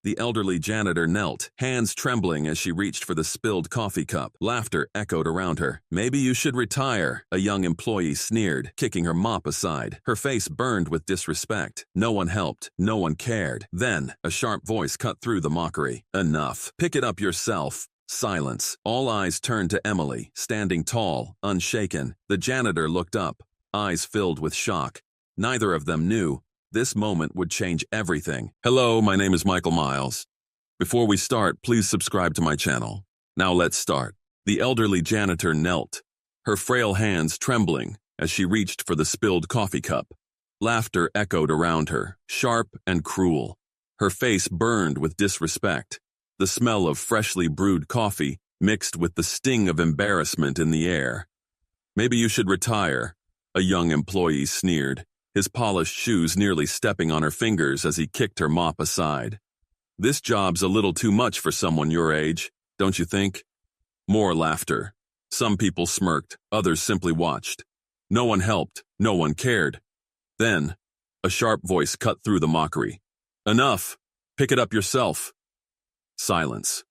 The elderly janitor knelt, hands trembling as she reached for the spilled coffee cup. Laughter echoed around her. "Maybe you should retire," a young employee sneered, kicking her mop aside. Her face burned with disrespect. No one helped. No one cared. Then, a sharp voice cut through the mockery. "Enough. Pick it up yourself." Silence. All eyes turned to Emily, standing tall, unshaken. The janitor looked up, eyes filled with shock. Neither of them knew this moment would change everything. "Hello, my name is Michael Miles. Before we start, please subscribe to my channel. Now let's start." The elderly janitor knelt, her frail hands trembling as she reached for the spilled coffee cup. Laughter echoed around her, sharp and cruel. Her face burned with disrespect. The smell of freshly brewed coffee mixed with the sting of embarrassment in the air. "Maybe you should retire," a young employee sneered, his polished shoes nearly stepping on her fingers as he kicked her mop aside. "This job's a little too much for someone your age, don't you think?" More laughter. Some people smirked, others simply watched. No one helped, no one cared. Then, a sharp voice cut through the mockery. "Enough! Pick it up yourself." Silence.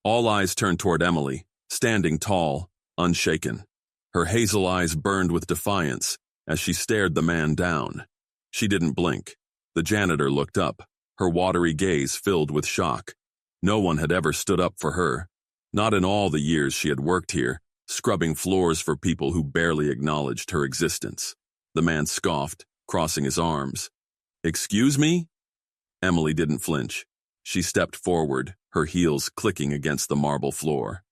All eyes turned toward Emily, standing tall, unshaken. Her hazel eyes burned with defiance as she stared the man down. She didn't blink. The janitor looked up, her watery gaze filled with shock. No one had ever stood up for her. Not in all the years she had worked here, scrubbing floors for people who barely acknowledged her existence. The man scoffed, crossing his arms. "Excuse me?" Emily didn't flinch. She stepped forward, her heels clicking against the marble floor.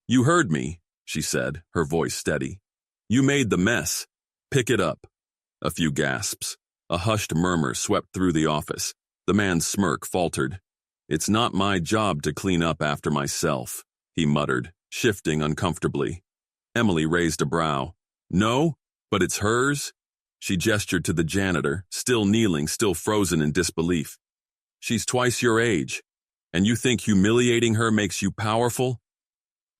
"You heard me," she said, her voice steady. "You made the mess. Pick it up." A few gasps. A hushed murmur swept through the office. The man's smirk faltered. "It's not my job to clean up after myself," he muttered, shifting uncomfortably. Emily raised a brow. "No, but it's hers?" She gestured to the janitor, still kneeling, still frozen in disbelief. "She's twice your age, and you think humiliating her makes you powerful?"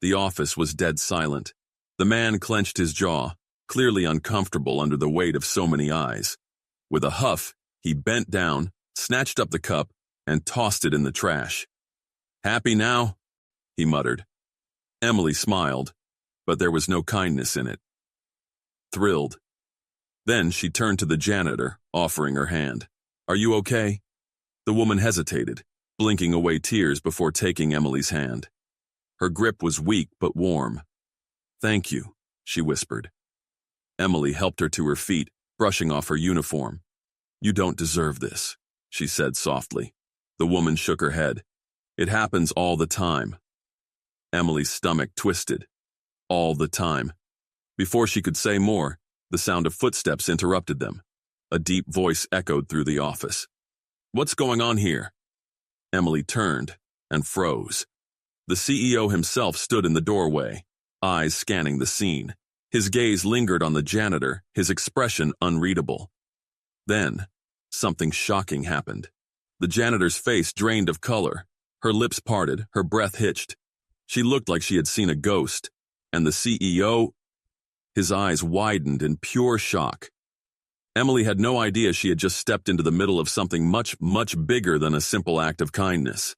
The office was dead silent. The man clenched his jaw, clearly uncomfortable under the weight of so many eyes. With a huff, he bent down, snatched up the cup, and tossed it in the trash. "Happy now?" he muttered. Emily smiled, but there was no kindness in it. Thrilled. Then she turned to the janitor, offering her hand. "Are you okay?" The woman hesitated, blinking away tears before taking Emily's hand. Her grip was weak but warm. "Thank you," she whispered. Emily helped her to her feet, brushing off her uniform. "You don't deserve this," she said softly. The woman shook her head. "It happens all the time." Emily's stomach twisted. All the time. Before she could say more, the sound of footsteps interrupted them. A deep voice echoed through the office. "What's going on here?" Emily turned and froze. The CEO himself stood in the doorway, eyes scanning the scene. His gaze lingered on the janitor, his expression unreadable. Then, something shocking happened. The janitor's face drained of color. Her lips parted, her breath hitched. She looked like she had seen a ghost, and the CEO, his eyes widened in pure shock. Emily had no idea she had just stepped into the middle of something much, much bigger than a simple act of kindness.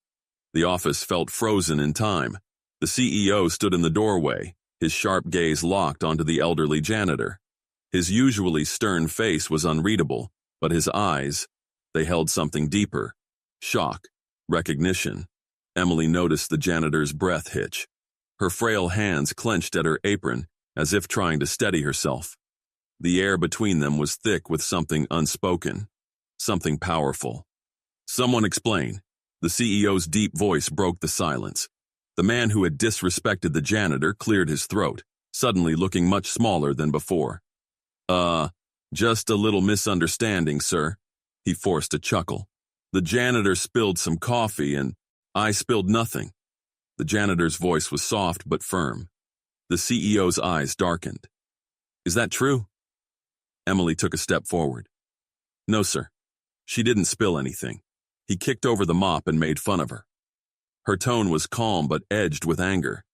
The office felt frozen in time. The CEO stood in the doorway, his sharp gaze locked onto the elderly janitor. His usually stern face was unreadable, but his eyes, they held something deeper. Shock, recognition. Emily noticed the janitor's breath hitch. Her frail hands clenched at her apron, as if trying to steady herself. The air between them was thick with something unspoken, something powerful. "Someone explain." The CEO's deep voice broke the silence. The man who had disrespected the janitor cleared his throat, suddenly looking much smaller than before. Just a little misunderstanding, sir." He forced a chuckle. "The janitor spilled some coffee and I spilled nothing." The janitor's voice was soft but firm. The CEO's eyes darkened. "Is that true?" Emily took a step forward. "No, sir. She didn't spill anything. He kicked over the mop and made fun of her." Her tone was calm but edged with anger.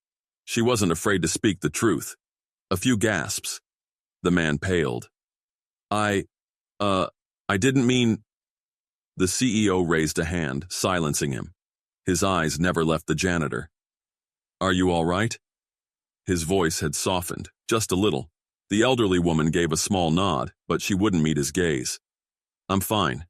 She wasn't afraid to speak the truth. A few gasps. The man paled. I didn't mean—" The CEO raised a hand, silencing him. His eyes never left the janitor. "Are you all right?" His voice had softened, just a little. The elderly woman gave a small nod, but she wouldn't meet his gaze. "I'm fine."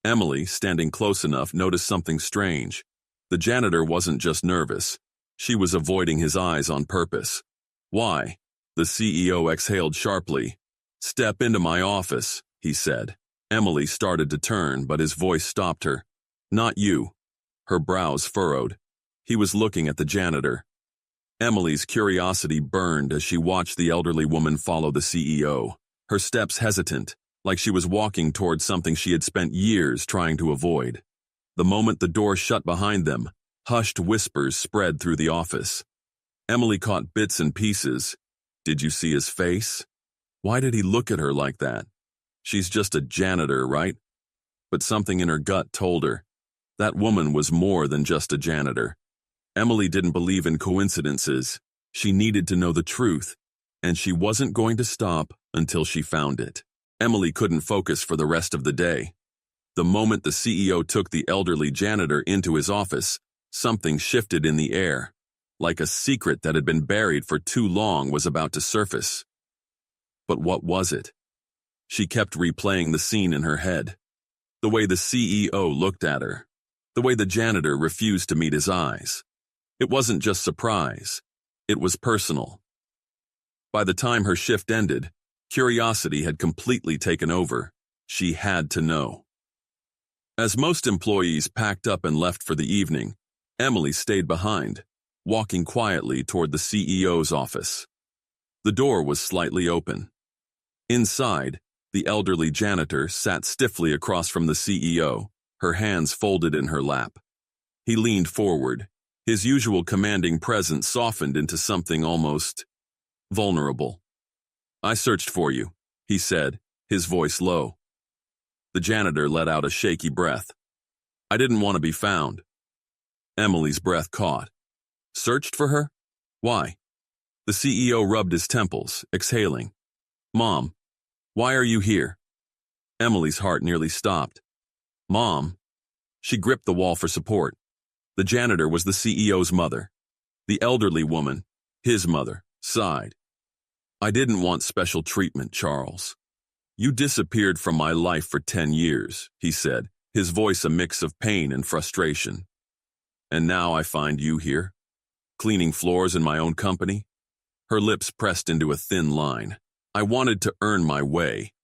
Emily, standing close enough, noticed something strange. The janitor wasn't just nervous. She was avoiding his eyes on purpose. "Why?" The CEO exhaled sharply. "Step into my office," he said. Emily started to turn, but his voice stopped her. "Not you." Her brows furrowed. He was looking at the janitor. Emily's curiosity burned as she watched the elderly woman follow the CEO, her steps hesitant, like she was walking towards something she had spent years trying to avoid. The moment the door shut behind them, hushed whispers spread through the office. Emily caught bits and pieces. Did you see his face? Why did he look at her like that? She's just a janitor, right? But something in her gut told her that woman was more than just a janitor. Emily didn't believe in coincidences. She needed to know the truth, and she wasn't going to stop until she found it. Emily couldn't focus for the rest of the day. The moment the CEO took the elderly janitor into his office, something shifted in the air, like a secret that had been buried for too long was about to surface. But what was it? She kept replaying the scene in her head. The way the CEO looked at her. The way the janitor refused to meet his eyes. It wasn't just surprise. It was personal. By the time her shift ended, curiosity had completely taken over. She had to know. As most employees packed up and left for the evening, Emily stayed behind, walking quietly toward the CEO's office. The door was slightly open. Inside, the elderly janitor sat stiffly across from the CEO, her hands folded in her lap. He leaned forward. His usual commanding presence softened into something almost vulnerable. "I searched for you," he said, his voice low. The janitor let out a shaky breath. "I didn't want to be found." Emily's breath caught. "Searched for her? Why?" The CEO rubbed his temples, exhaling. "Mom, why are you here?" Emily's heart nearly stopped. "Mom?" She gripped the wall for support. The janitor was the CEO's mother. The elderly woman, his mother, sighed. "I didn't want special treatment, Charles. You disappeared from my life for 10 years, he said, his voice a mix of pain and frustration. "And now I find you here, cleaning floors in my own company." Her lips pressed into a thin line. "I wanted to earn my way."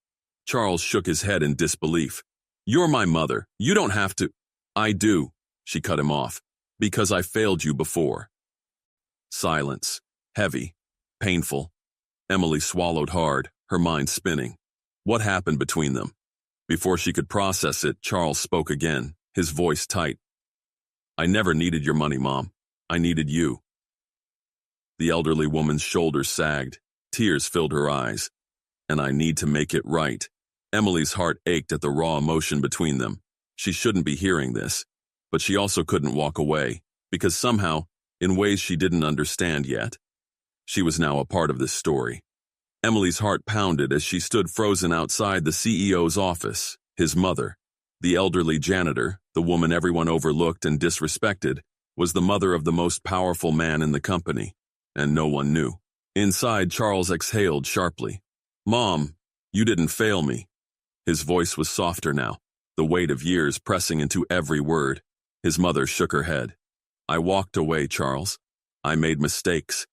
Charles shook his head in disbelief. "You're my mother. You don't have to." "I do," she cut him off, "because I failed you before." Silence, heavy, painful. Emily swallowed hard, her mind spinning. What happened between them? Before she could process it, Charles spoke again, his voice tight. "I never needed your money, Mom. I needed you." The elderly woman's shoulders sagged. Tears filled her eyes. "And I need to make it right." Emily's heart ached at the raw emotion between them. She shouldn't be hearing this, but she also couldn't walk away, because somehow, in ways she didn't understand yet, she was now a part of this story. Emily's heart pounded as she stood frozen outside the CEO's office. His mother, the elderly janitor, the woman everyone overlooked and disrespected, was the mother of the most powerful man in the company, and no one knew. Inside, Charles exhaled sharply. "Mom, you didn't fail me." His voice was softer now, the weight of years pressing into every word. His mother shook her head. "I walked away, Charles. I made mistakes.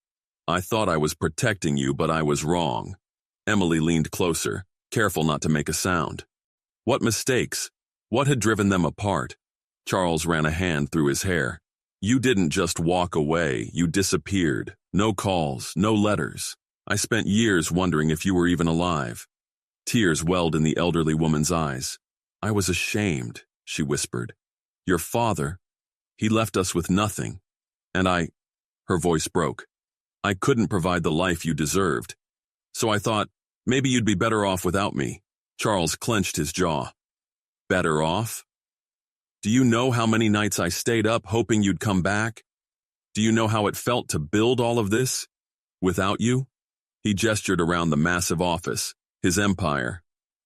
I thought I was protecting you, but I was wrong." Emily leaned closer, careful not to make a sound. "What mistakes? What had driven them apart?" Charles ran a hand through his hair. "You didn't just walk away, you disappeared. No calls, no letters. I spent years wondering if you were even alive." Tears welled in the elderly woman's eyes. "I was ashamed," she whispered. "Your father, he left us with nothing. And her voice broke. "I couldn't provide the life you deserved. So I thought, maybe you'd be better off without me." Charles clenched his jaw. "Better off? Do you know how many nights I stayed up hoping you'd come back? Do you know how it felt to build all of this? Without you?" He gestured around the massive office, his empire.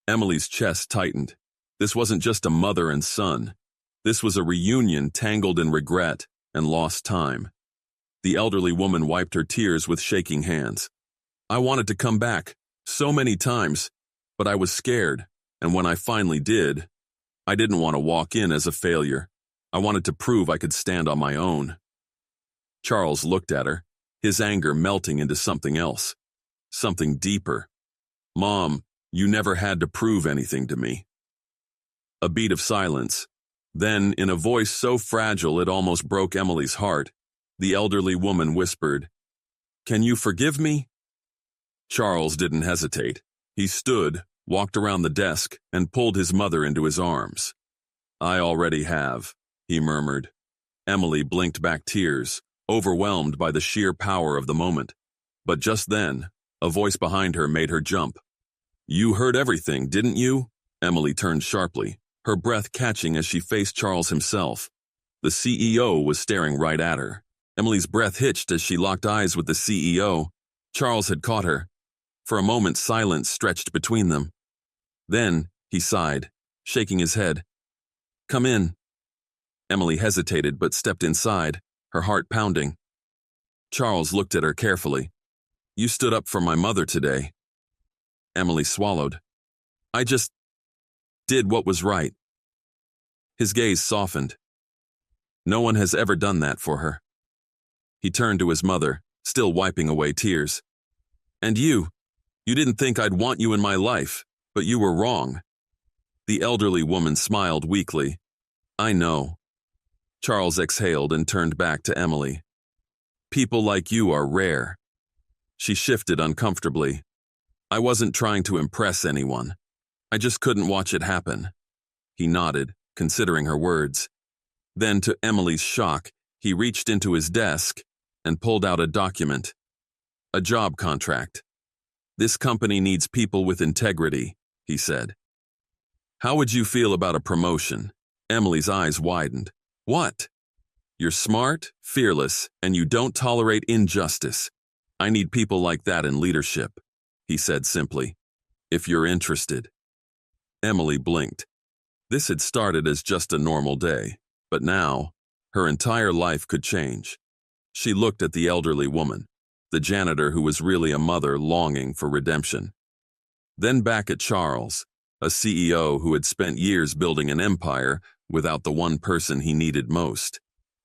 Emily's chest tightened. This wasn't just a mother and son. This was a reunion tangled in regret and lost time. The elderly woman wiped her tears with shaking hands. I wanted to come back, so many times, but I was scared, and when I finally did, I didn't want to walk in as a failure. I wanted to prove I could stand on my own. Charles looked at her, his anger melting into something else, something deeper. Mom, you never had to prove anything to me. A beat of silence. Then, in a voice so fragile it almost broke Emily's heart, the elderly woman whispered, "Can you forgive me?" Charles didn't hesitate. He stood, walked around the desk, and pulled his mother into his arms. "I already have," he murmured. Emily blinked back tears, overwhelmed by the sheer power of the moment. But just then, a voice behind her made her jump. "You heard everything, didn't you?" Emily turned sharply, her breath catching as she faced Charles himself. The CEO was staring right at her. Emily's breath hitched as she locked eyes with the CEO. Charles had caught her. For a moment, silence stretched between them. Then, he sighed, shaking his head. "Come in." Emily hesitated but stepped inside, her heart pounding. Charles looked at her carefully. "You stood up for my mother today." Emily swallowed. "I just did what was right." His gaze softened. "No one has ever done that for her." He turned to his mother, still wiping away tears. "And you didn't think I'd want you in my life, but you were wrong." The elderly woman smiled weakly. "I know." Charles exhaled and turned back to Emily. "People like you are rare." She shifted uncomfortably. "I wasn't trying to impress anyone. I just couldn't watch it happen." He nodded, considering her words. Then, to Emily's shock, he reached into his desk and pulled out a document. A job contract. "This company needs people with integrity," he said. "How would you feel about a promotion?" Emily's eyes widened. "What?" "You're smart, fearless, and you don't tolerate injustice. I need people like that in leadership," he said simply. "If you're interested." Emily blinked. This had started as just a normal day, but now, her entire life could change. She looked at the elderly woman, the janitor who was really a mother longing for redemption. Then back at Charles, a CEO who had spent years building an empire without the one person he needed most.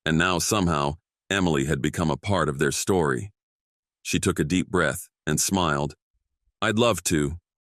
And now somehow, Emily had become a part of their story. She took a deep breath and smiled. "I'd love to,